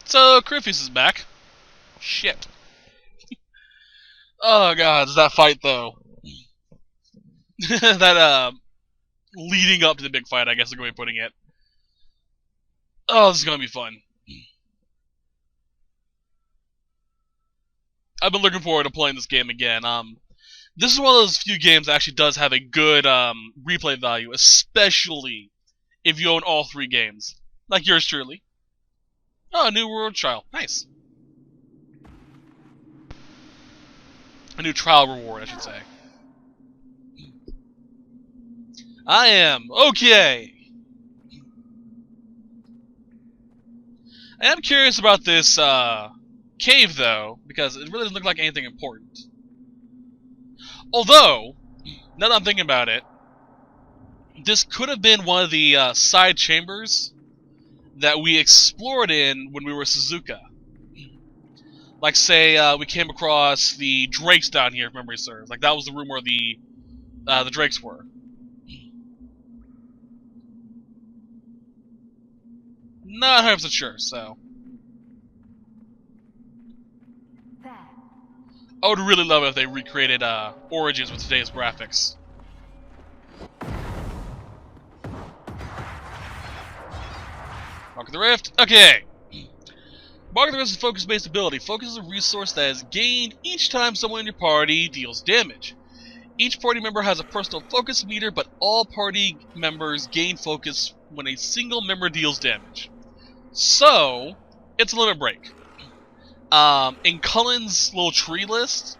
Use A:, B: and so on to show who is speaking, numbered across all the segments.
A: So, Criffus is back. Shit. Oh god, that fight though. that, leading up to the big fight, I guess is a good way of putting it. Oh, this is gonna be fun. I've been looking forward to playing this game again. This is one of those few games that actually does have a good, replay value, especially if you own all 3 games. Like yours truly. Oh, a new world trial. Nice. A new trial reward, I should say. I am. Okay. I am curious about this, cave, though, because it really doesn't look like anything important. Although, now that I'm thinking about it, this could have been one of the, side chambers that we explored in when we were Suzuka. Like, say, we came across the drakes down here, if memory serves. Like, that was the room where the drakes were. Not 100% sure, so. I would really love it if they recreated Origins with today's graphics. Mark of the Rift. Okay. Mark of the Rift is a focus-based ability. Focus is a resource that is gained each time someone in your party deals damage. Each party member has a personal focus meter, but all party members gain focus when a single member deals damage. So, it's a limit break. In Cullen's little tree list,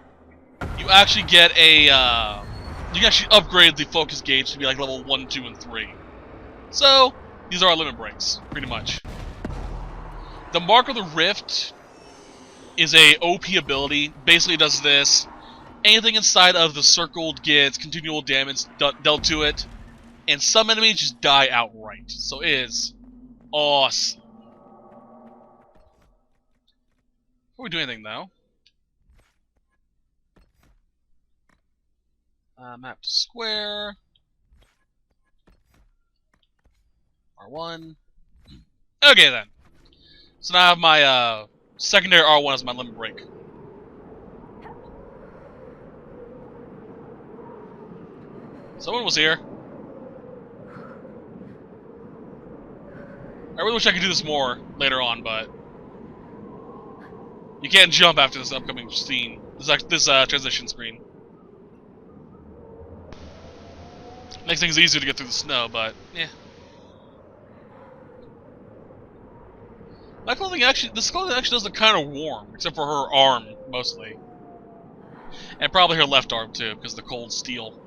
A: you actually get a, you can actually upgrade the focus gauge to be like level 1, 2, and 3. So, these are our limit breaks, pretty much. The Mark of the Rift is a OP ability. Basically does this. Anything inside of the circled gets continual damage dealt to it, and some enemies just die outright. So it is awesome. Before we do anything, though, map to square. R1. Okay, then. So now I have my secondary R1 as my limit break. Someone was here. I really wish I could do this more later on, but you can't jump after this upcoming scene. This transition screen. Makes things easier to get through the snow, but yeah. My clothing actually, this clothing actually does look kind of warm, except for her arm mostly, and probably her left arm too, because of the cold steel.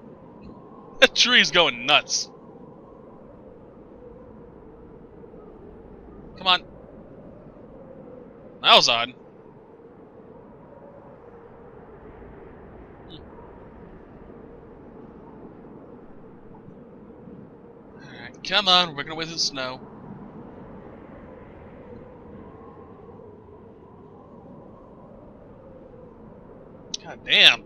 A: That tree's going nuts. Come on. That was odd. Alright, come on, we're making our way through the snow. God damn.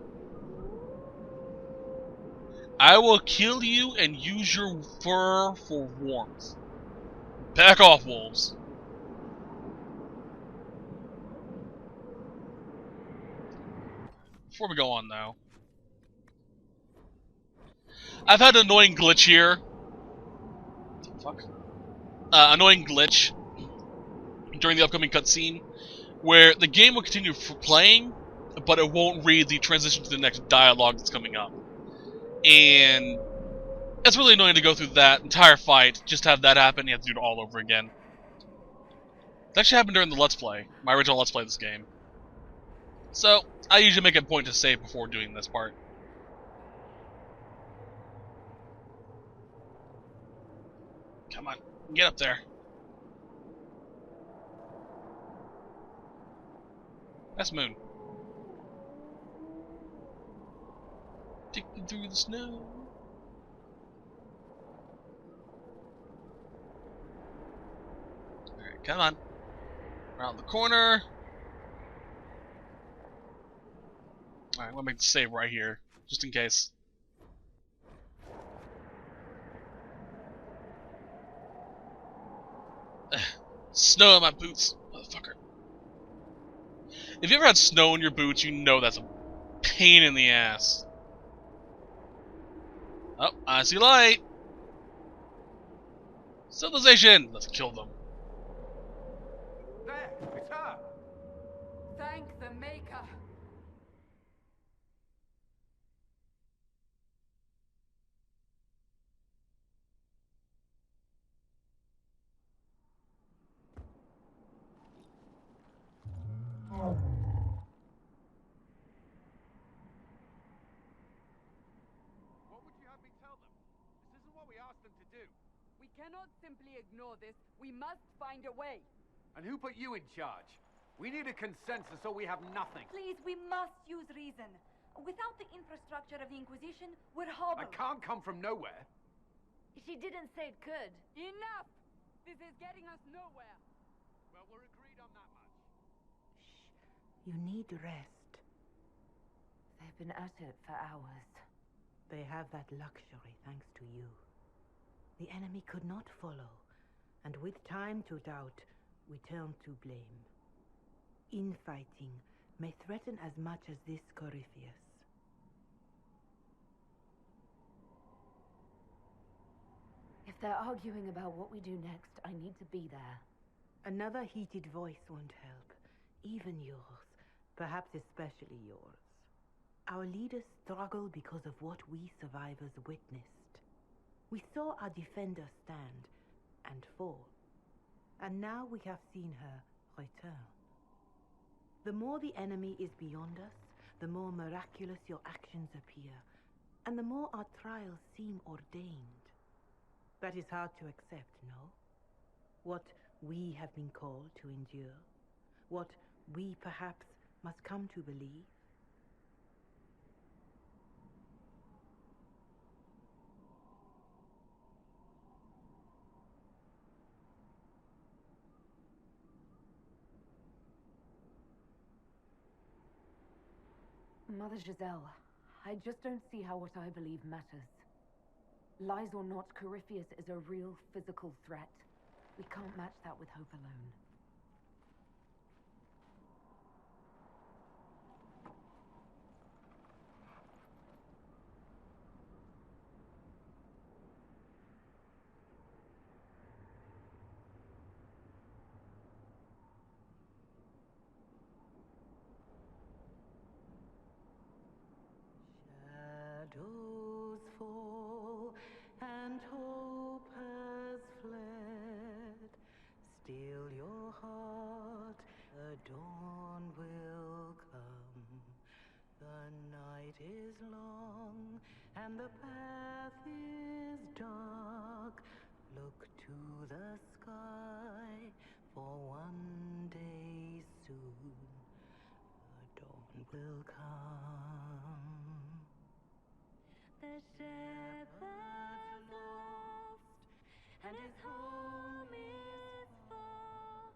A: I will kill you and use your fur for warmth. Back off, wolves. Before we go on, though, I've had an annoying glitch here. What the fuck? Annoying glitch during the upcoming cutscene, where the game will continue playing, but it won't read the transition to the next dialogue that's coming up. And it's really annoying to go through that entire fight, just to have that happen, and you have to do it all over again. It actually happened during the Let's Play, my original Let's Play of this game. So, I usually make a point to save before doing this part. Come on, get up there. That's Moon. Take me through the snow. Alright, come on. Around the corner. Alright, I'm gonna make the save right here, just in case. Snow in my boots, motherfucker. If you ever had snow in your boots, you know that's a pain in the ass. Oh, I see light. Civilization! Let's kill them.
B: There, it's her!
C: Thank the Maker.
B: What would you have me tell them? This isn't what we asked them to do.
C: We cannot simply ignore this. We must find a way.
B: And who put you in charge? We need a consensus or we have nothing.
D: Please, we must use reason. Without the infrastructure of the Inquisition, we're
B: I
D: hobbled.
B: can't come from nowhere.
D: She didn't say it could.
C: Enough! This is getting us nowhere.
B: Well, we're agreed on that much.
E: Shh. You need rest.
D: They've been at it for hours.
E: They have that luxury thanks to you. The enemy could not follow, and with time to doubt, we turn to blame. Infighting may threaten as much as this Corypheus.
D: If they're arguing about what we do next, I need to be there.
E: Another heated voice won't help. Even yours. Perhaps especially yours. Our leaders struggle because of what we survivors witnessed. We saw our defender stand and fall. And now we have seen her return. The more the enemy is beyond us, the more miraculous your actions appear, and the more our trials seem ordained. That is hard to accept, no? What we have been called to endure, what we perhaps must come to believe.
D: Mother Giselle, I just don't see how what I believe matters. Lies or not, Corypheus is a real physical threat. We can't match that with hope alone.
E: Shadows fall and hope has fled. Still your heart, the dawn will come. The night is long and the path is dark. Look to the sky, for one day soon the dawn will come. The shepherd's lost, and his home is far.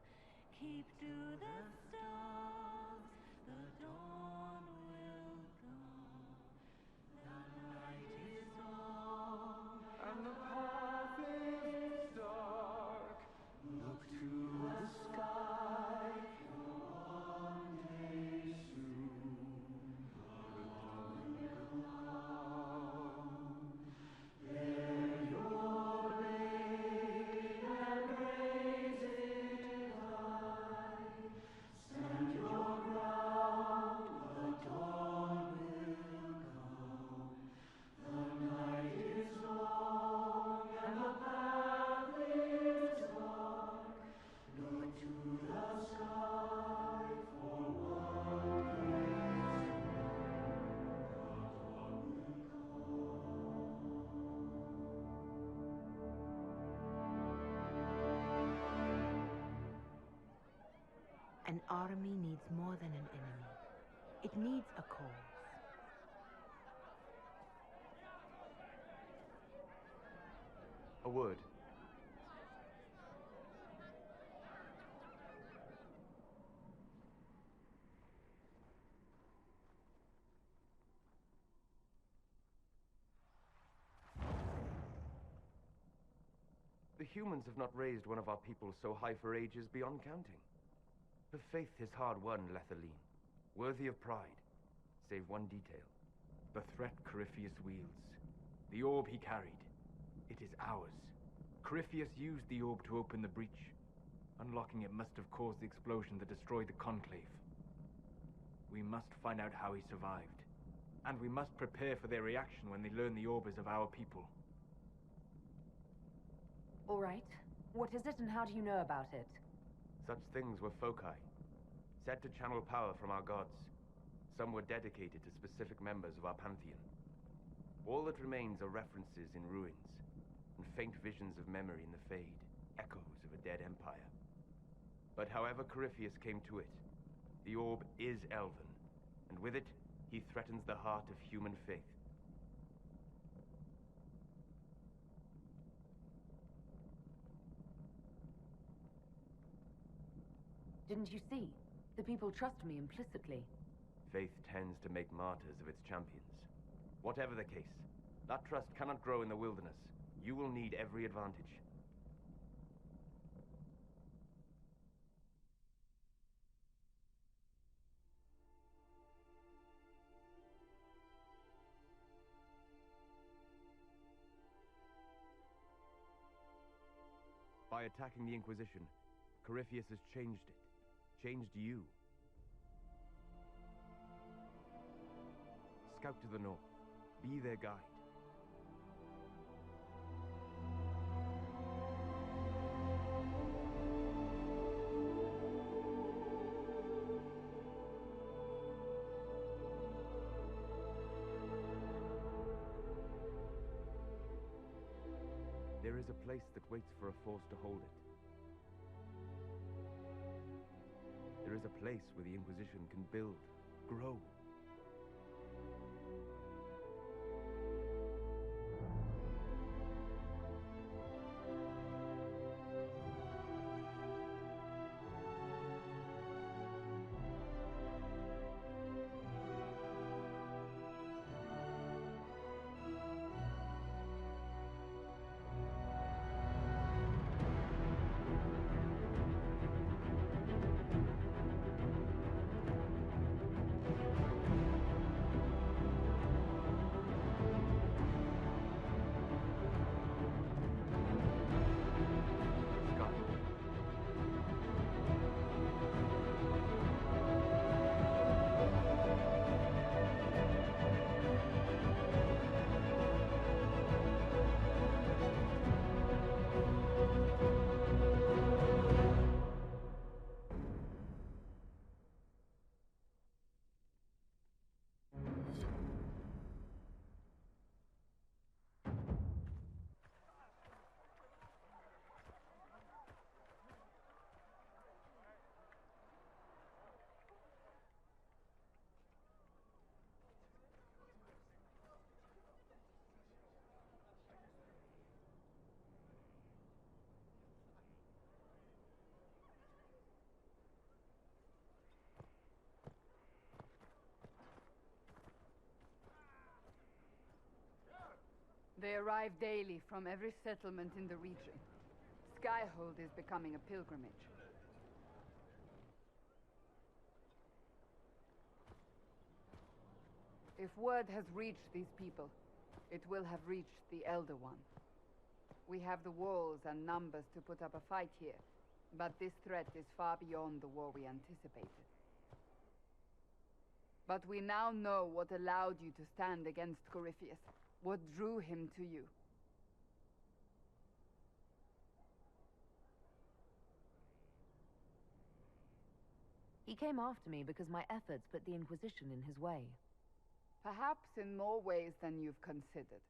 E: Keep to the stars, the dawn will come. The night is long,
B: And the path is dark. Look to the sky, for one day soon the dawn will come. Bear your blade and raise it high. Stand your ground, the dawn will come. The night is long and the path is dark. Look to the sky, for one day soon the dawn will come.
E: An army needs more than an enemy. It needs a cause.
B: A word. The humans have not raised one of our people so high for ages beyond counting. Her faith is hard-won, Lethaline.
F: Worthy of pride, save one detail. The threat Corypheus wields. The orb he carried. It is ours. Corypheus used the orb to open the breach. Unlocking it must have caused the explosion that destroyed the Conclave. We must find out how he survived. And we must prepare for their reaction when they learn the orb is of our people.
D: All right. What is it and how do you know about it?
F: Such things were foci, said to channel power from our gods. Some were dedicated to specific members of our pantheon. All that remains are references in ruins, and faint visions of memory in the fade, echoes of a dead empire. But however Corypheus came to it, the orb is Elven, and with it, he threatens the heart of human faith.
D: Didn't you see? The people trust me implicitly.
F: Faith tends to make martyrs of its champions. Whatever the case, that trust cannot grow in the wilderness. You will need every advantage. By attacking the Inquisition, Corypheus has changed it. Changed you. Scout to the north. Be their guide. There is a place that waits for a force to hold it. There is a place where the Inquisition can build, grow.
C: They arrive daily from every settlement in the region. Skyhold is becoming a pilgrimage. If word has reached these people, it will have reached the Elder One. We have the walls and numbers to put up a fight here, but this threat is far beyond the war we anticipated. But we now know what allowed you to stand against Corypheus, what drew him to you.
D: He came after me because my efforts put the Inquisition in his way.
C: Perhaps in more ways than you've considered.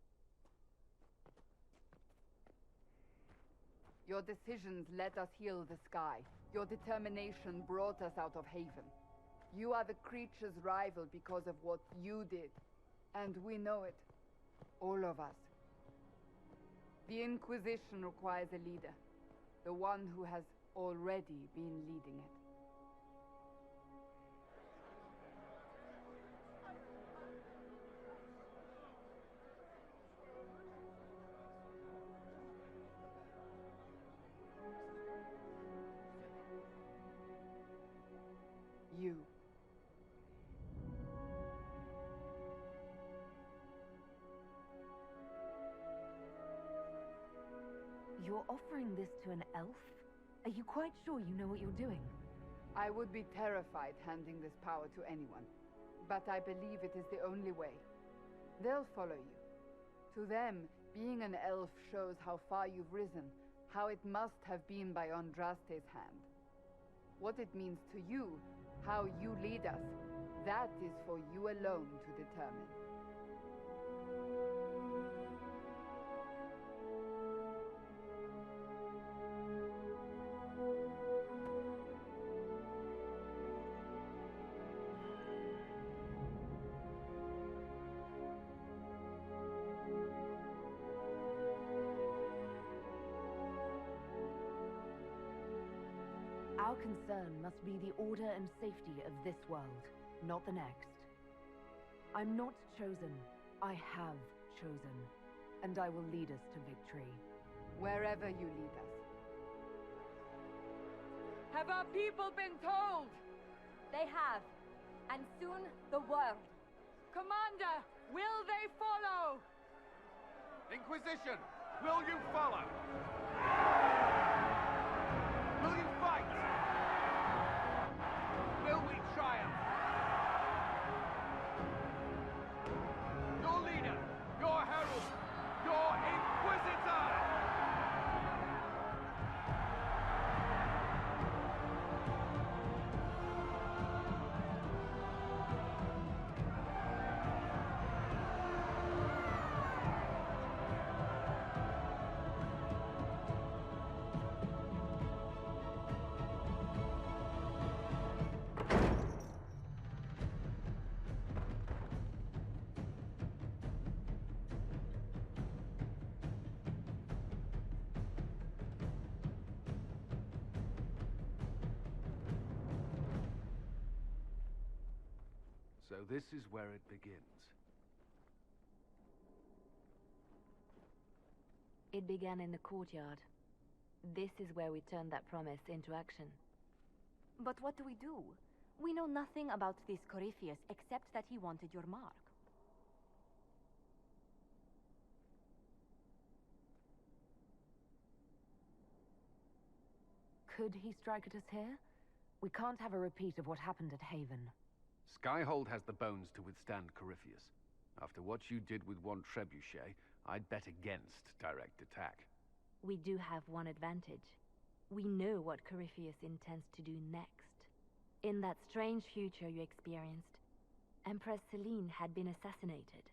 C: Your decisions let us heal the sky. Your determination brought us out of Haven. You are the creature's rival because of what you did. And we know it. All of us. The Inquisition requires a leader. The one who has already been leading it. You.
D: You're offering this to an elf? Are you quite sure you know what you're doing?
C: I would be terrified handing this power to anyone, but I believe it is the only way. They'll follow you. To them, being an elf shows how far you've risen, how it must have been by Andraste's hand. What it means to you, how you lead us, that is for you alone to determine.
D: Our concern must be the order and safety of this world, not the next. I'm not chosen. I have chosen. And I will lead us to victory.
C: Wherever you lead us.
G: Have our people been told?
H: They have. And soon, the world.
G: Commander, will they follow?
B: Inquisition, will you follow? Will you fight? Will we triumph? Your leader, your herald, your Inquisitor!
F: So this is where it begins.
D: It began in the courtyard. This is where we turned that promise into action.
H: But what do? We know nothing about this Corypheus except that he wanted your mark.
D: Could he strike at us here? We can't have a repeat of what happened at Haven.
F: Skyhold has the bones to withstand Corypheus. After what you did with one trebuchet, I'd bet against direct attack.
D: We do have one advantage. We know what Corypheus intends to do next. In that strange future you experienced, Empress Celine had been assassinated.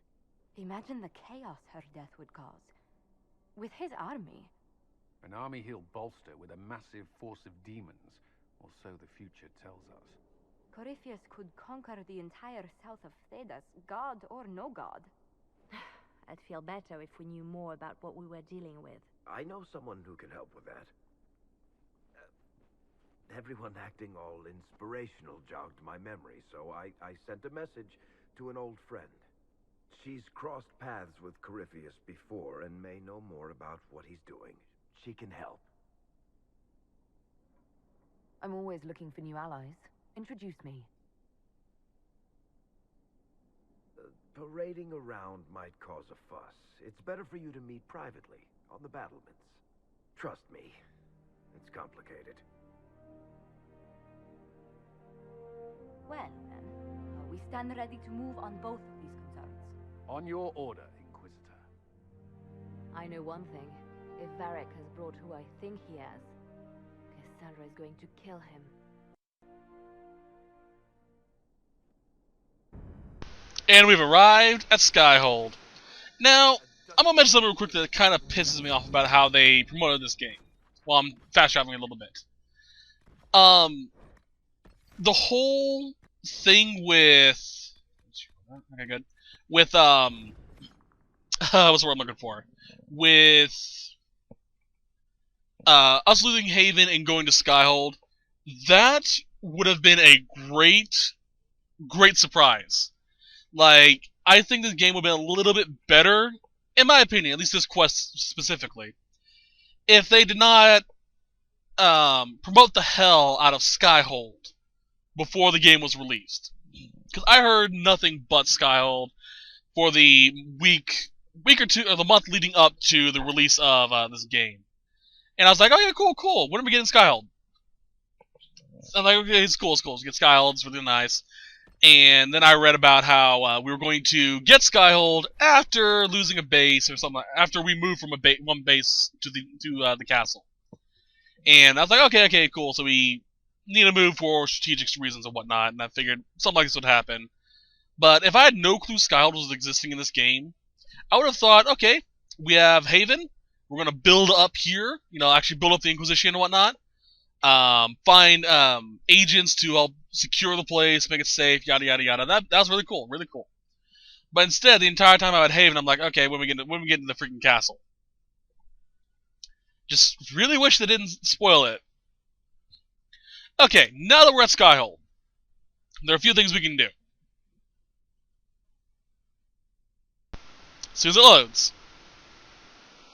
H: Imagine the chaos her death would cause. With his army.
F: An army he'll bolster with a massive force of demons, or so the future tells us.
H: Corypheus could conquer the entire south of Thedas, god or no god.
D: I'd feel better if we knew more about what we were dealing with.
I: I know someone who can help with that. Everyone acting all inspirational jogged my memory, so I sent a message to an old friend. She's crossed paths with Corypheus before and may know more about what he's doing. She can help.
D: I'm always looking for new allies. Introduce me.
I: Parading around might cause a fuss. It's better for you to meet privately, on the battlements. Trust me, it's complicated.
H: Well, then, we stand ready to move on both of these concerns.
F: On your order, Inquisitor.
D: I know one thing. If Varric has brought who I think he has, Cassandra is going to kill him.
A: And we've arrived at Skyhold. Now, I'm gonna mention something real quick that kind of pisses me off about how they promoted this game. Well, I'm fast traveling a little bit. The whole thing with okay, good. With what's the word I'm looking for? With us losing Haven and going to Skyhold, that would have been a great surprise. Like, I think this game would have been a little bit better, in my opinion, at least this quest specifically, if they did not promote the hell out of Skyhold before the game was released. Because I heard nothing but Skyhold for the week or two, or the month leading up to the release of this game. And I was like, oh yeah, cool, cool. When are we getting Skyhold? I'm like, okay, it's cool, it's cool. Get Skyhold, it's really nice. And then I read about how we were going to get Skyhold after losing a base or something. After we moved from one base to the castle. And I was like, okay, cool. So we need to move for strategic reasons and whatnot. And I figured something like this would happen. But if I had no clue Skyhold was existing in this game, I would have thought, okay, we have Haven. We're going to build up here. You know, actually build up the Inquisition and whatnot. Find agents to help secure the place, make it safe, yada yada yada. That was really cool, really cool. But instead, the entire time I had Haven, I'm like, okay, when we get into the freaking castle. Just really wish they didn't spoil it. Okay, now that we're at Skyhold, there are a few things we can do. As soon as it loads.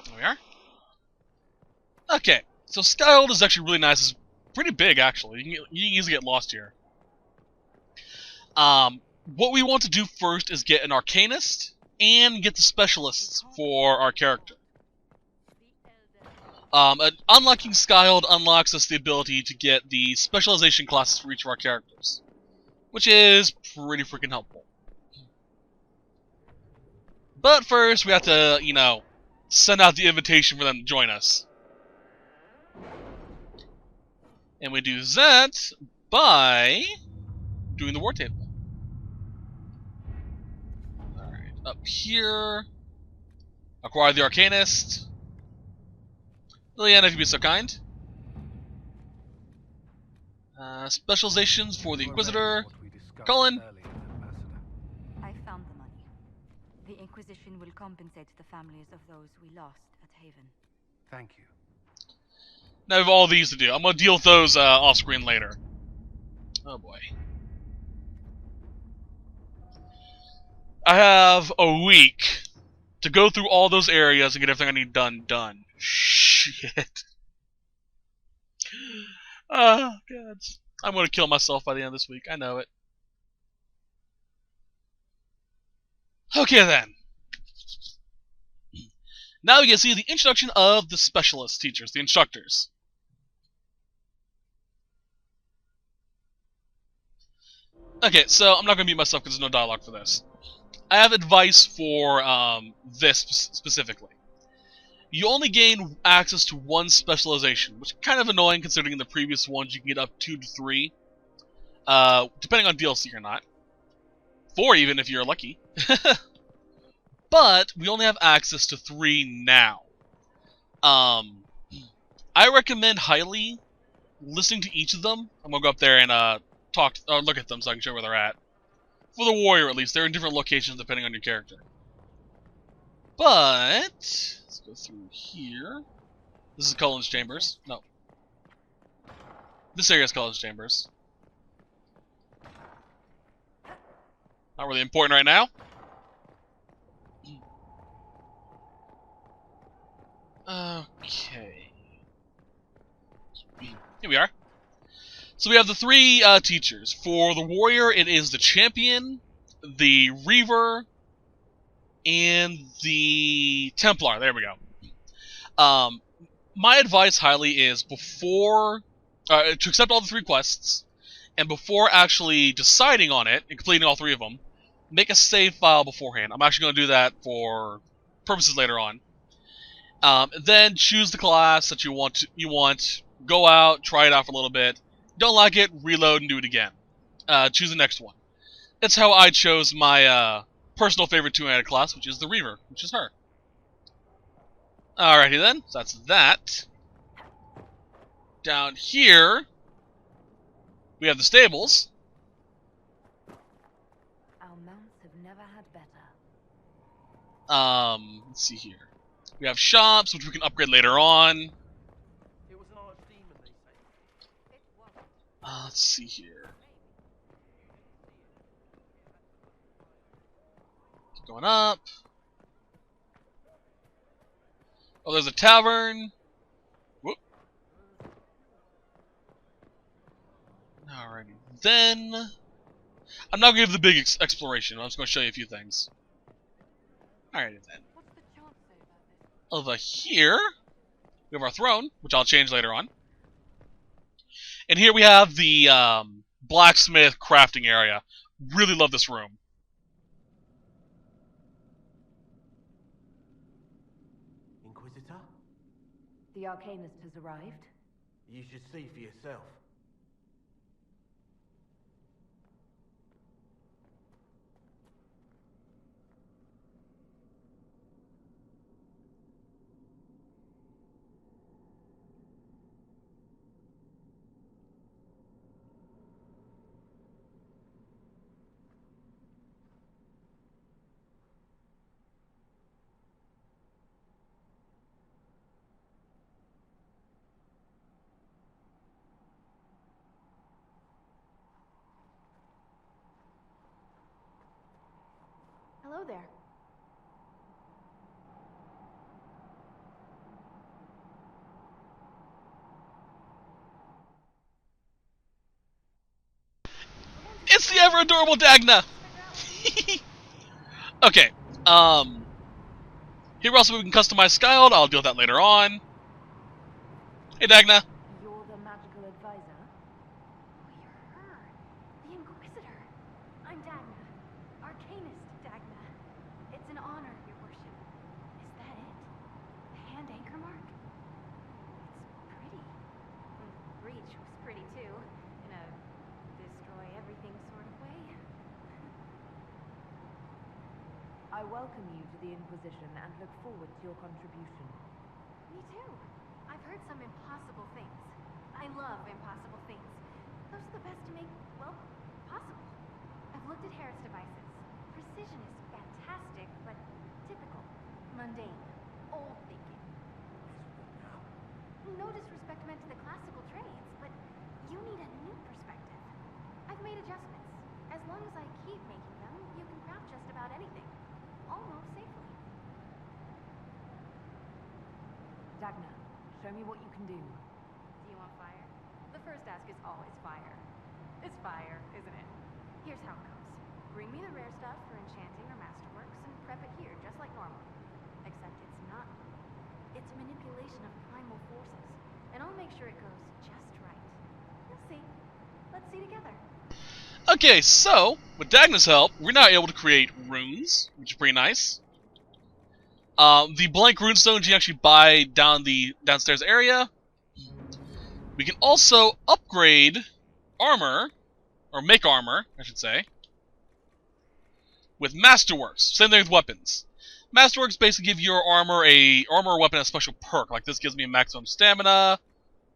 A: There we are. Okay, so Skyhold is actually really nice. It's pretty big, actually. You can easily get lost here. What we want to do first is get an Arcanist and get the Specialists for our character. Unlocking Skyhold unlocks us the ability to get the specialization classes for each of our characters, which is pretty freaking helpful. But first, we have to, you know, send out the invitation for them to join us. And we do that by doing the war table. Alright, up here. Acquire the Arcanist. Liliana, if you'd be so kind. Specializations for the Inquisitor. Cullen.
H: I found the money. The Inquisition will compensate the families of those we lost at Haven.
B: Thank you.
A: Now we have all these to do. I'm going to deal with those off-screen later. Oh boy. I have a week to go through all those areas and get everything I need done. Shit. Oh, God. I'm going to kill myself by the end of this week. I know it. Okay, then. Now you can see the introduction of the specialist teachers, the instructors. Okay, so I'm not going to mute myself because there's no dialogue for this. I have advice for this specifically. You only gain access to one specialization, which is kind of annoying considering in the previous ones you can get up 2 to 3. Depending on DLC or not. 4 even if you're lucky. But we only have access to 3 now. I recommend highly listening to each of them. I'm going to go up there and look at them so I can show where they're at. For the warrior, at least. They're in different locations depending on your character. But let's go through here. This is Cullen's Chambers. No. This area is Cullen's Chambers. Not really important right now. Okay. Here we are. So we have the 3 teachers. For the warrior, it is the champion, the reaver, and the Templar. There we go. My advice highly is before to accept all the 3 quests, and before actually deciding on it and completing all 3 of them, make a save file beforehand. I'm actually going to do that for purposes later on. Then choose the class that you want. Go out, try it out for a little bit. Don't like it, reload and do it again. Choose the next one. That's how I chose my personal favorite 2-handed class, which is the Reaver, which is her. Alrighty then, so that's that. Down here, we have the stables.
D: Our mounts have never had better.
A: Let's see here. We have shops, which we can upgrade later on.
B: It was an honest demon, they say.
A: Let's see here. Keep going up. Oh, there's a tavern. Whoop. Alrighty. Then, I'm not going to give the big exploration. I'm just going to show you a few things. Alrighty then. Over here, We have our throne, which I'll change later on. And here we have the blacksmith crafting area. Really love this room.
J: Inquisitor?
D: The Arcanist has arrived.
J: You should see for yourself.
D: Hello there.
A: It's the ever adorable Dagna! Okay, here also we can customize Skyld. I'll deal with that later on. Hey, Dagna.
D: You're the magical advisor?
H: Oh, you're her. The Inquisitor. I'm Dagna. Arcanist Dagna. It's an honor, your worship. Is that it? The hand anchor mark? It's pretty. And the breach was pretty too. In a destroy everything sort of way.
D: I welcome you to the Inquisition and look forward to your contribution.
H: Me too. I've heard some impossible things. I love impossible things. Those are the best to make, well, possible. I've looked at Harris devices. Precision is fantastic, but typical. Mundane. Old thinking. No disrespect meant to the classical trades, but you need a new perspective. I've made adjustments. As long as I keep making them, you can craft just about anything. Almost safely.
D: Dagna, show me what you can do.
H: Do you want fire? The first ask is always fire. It's fire, isn't it? Here's how it goes. Bring me the rare stuff for enchanting or masterworks and prep it here, just like normal. Except it's not. It's manipulation of primal forces. And I'll make sure it goes just right. You'll see. Let's see together.
A: Okay, so, with Dagna's help, we're now able to create runes, which is pretty nice. The blank rune stones you actually buy down the downstairs area. We can also upgrade armor, or make armor, I should say, with Masterworks. Same thing with weapons. Masterworks basically give your armor or weapon a special perk. Like this gives me a maximum stamina,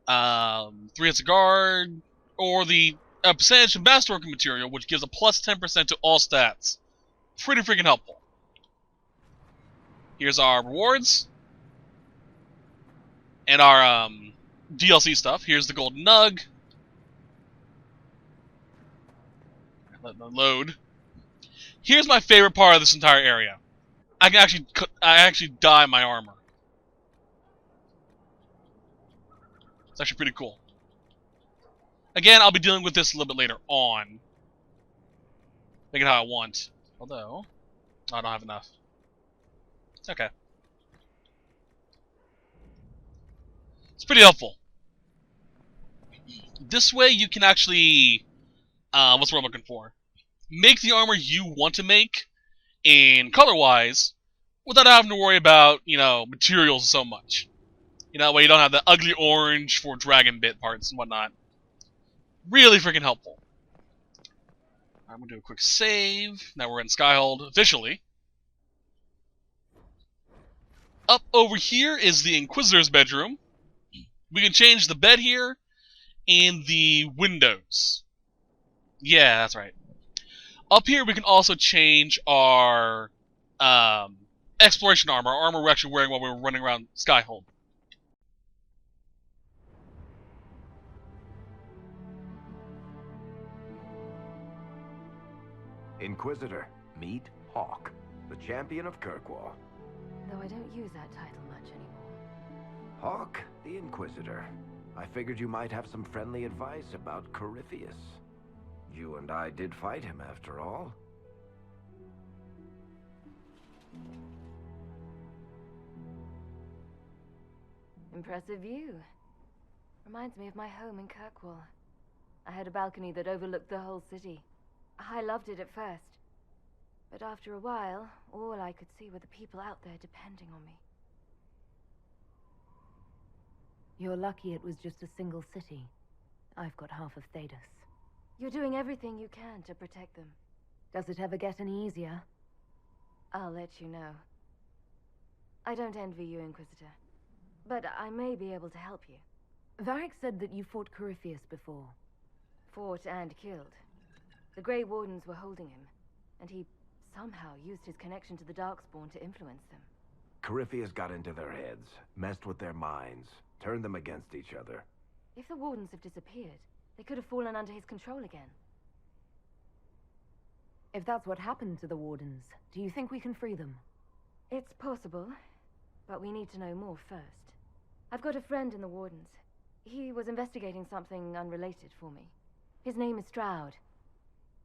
A: 3 hits of guard, or the percentage of masterworking material, which gives a plus 10% to all stats. Pretty freaking helpful. Here's our rewards. And our DLC stuff. Here's the golden nug. Let them load. Here's my favorite part of this entire area. I actually dye my armor. It's actually pretty cool. Again, I'll be dealing with this a little bit later on. Make it how I want. Although, I don't have enough. It's okay. It's pretty helpful. This way you can actually, what's the word I'm looking for? Make the armor you want to make, and color-wise, without having to worry about, materials so much. That way you don't have the ugly orange for dragon bit parts and whatnot. Really freaking helpful. I'm going to do a quick save. Now we're in Skyhold officially. Up over here is the Inquisitor's bedroom. We can change the bed here and the windows. Yeah, that's right. Up here we can also change our exploration armor. Our armor we're actually wearing while we were running around Skyhold.
I: Inquisitor, meet Hawk, the champion of Kirkwall.
D: Though I don't use that title much anymore.
I: Hawk, the Inquisitor. I figured you might have some friendly advice about Corypheus. You and I did fight him, after all.
D: Impressive view. Reminds me of my home in Kirkwall. I had a balcony that overlooked the whole city. I loved it at first. But after a while, all I could see were the people out there depending on me. You're lucky it was just a single city. I've got half of Thedas. You're doing everything you can to protect them. Does it ever get any easier? I'll let you know. I don't envy you, Inquisitor. But I may be able to help you. Varric said that you fought Corypheus before. Fought and killed. The Grey Wardens were holding him, and he somehow used his connection to the Darkspawn to influence them.
I: Corypheus got into their heads, messed with their minds, turned them against each other.
D: If the Wardens have disappeared, they could have fallen under his control again. If that's what happened to the Wardens, do you think we can free them? It's possible, but we need to know more first. I've got a friend in the Wardens. He was investigating something unrelated for me. His name is Stroud.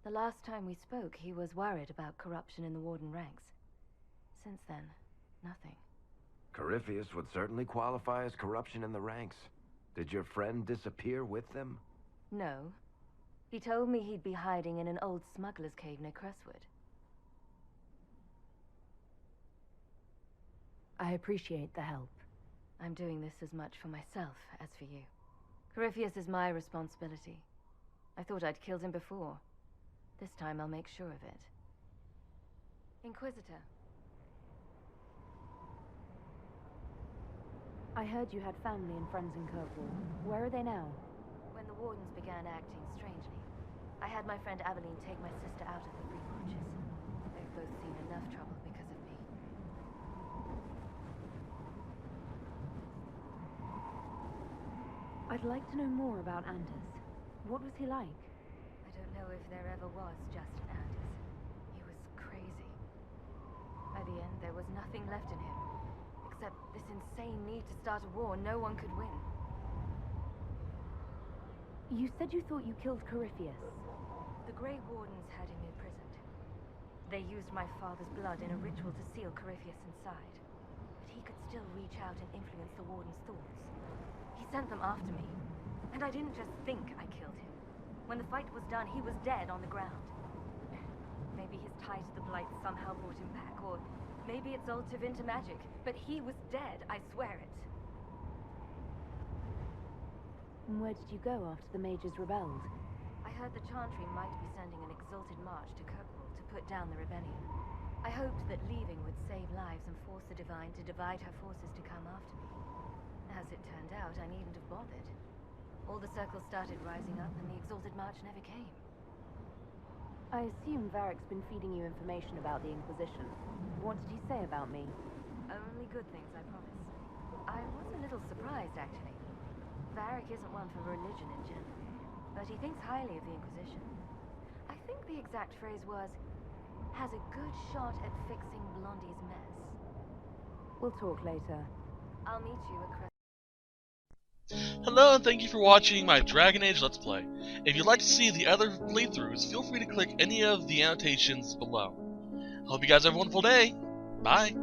D: The last time we spoke, he was worried about corruption in the Warden ranks. Since then, nothing.
I: Corypheus would certainly qualify as corruption in the ranks. Did your friend disappear with them?
D: No. He told me he'd be hiding in an old smuggler's cave near Crestwood. I appreciate the help. I'm doing this as much for myself as for you. Corypheus is my responsibility. I thought I'd killed him before. This time I'll make sure of it. Inquisitor. I heard you had family and friends in Kirkwall. Where are they now? When the Wardens began acting strangely, I had my friend Aveline take my sister out of the Free Marches. They've both seen enough trouble because of me. I'd like to know more about Anders. What was he like? I don't know if there ever was just an Anders. He was crazy. By the end, there was nothing left in him. Except this insane need to start a war no one could win. You said you thought you killed Corypheus. The Grey Wardens had him imprisoned. They used my father's blood in a ritual to seal Corypheus inside. But he could still reach out and influence the Warden's thoughts. He sent them after me. And I didn't just think I killed him. When the fight was done, he was dead on the ground. Maybe his tie to the Blight somehow brought him back, or maybe it's all Tevinter magic, but he was dead, I swear it. And where did you go after the mages rebelled? I heard the Chantry might be sending an exalted march to Kirkwall to put down the rebellion. I hoped that leaving would save lives and force the Divine to divide her forces to come after me. As it turned out, I needn't have bothered. All the circles started rising up, and the exalted march never came. I assume Varric's been feeding you information about the Inquisition. What did he say about me? Only good things, I promise. I was a little surprised, actually. Varric isn't one for religion in general, but he thinks highly of the Inquisition. I think the exact phrase was, has a good shot at fixing Blondie's mess. We'll talk later. I'll meet you at Crest.
A: Hello and thank you for watching my Dragon Age Let's Play. If you'd like to see the other playthroughs, feel free to click any of the annotations below. I hope you guys have a wonderful day. Bye!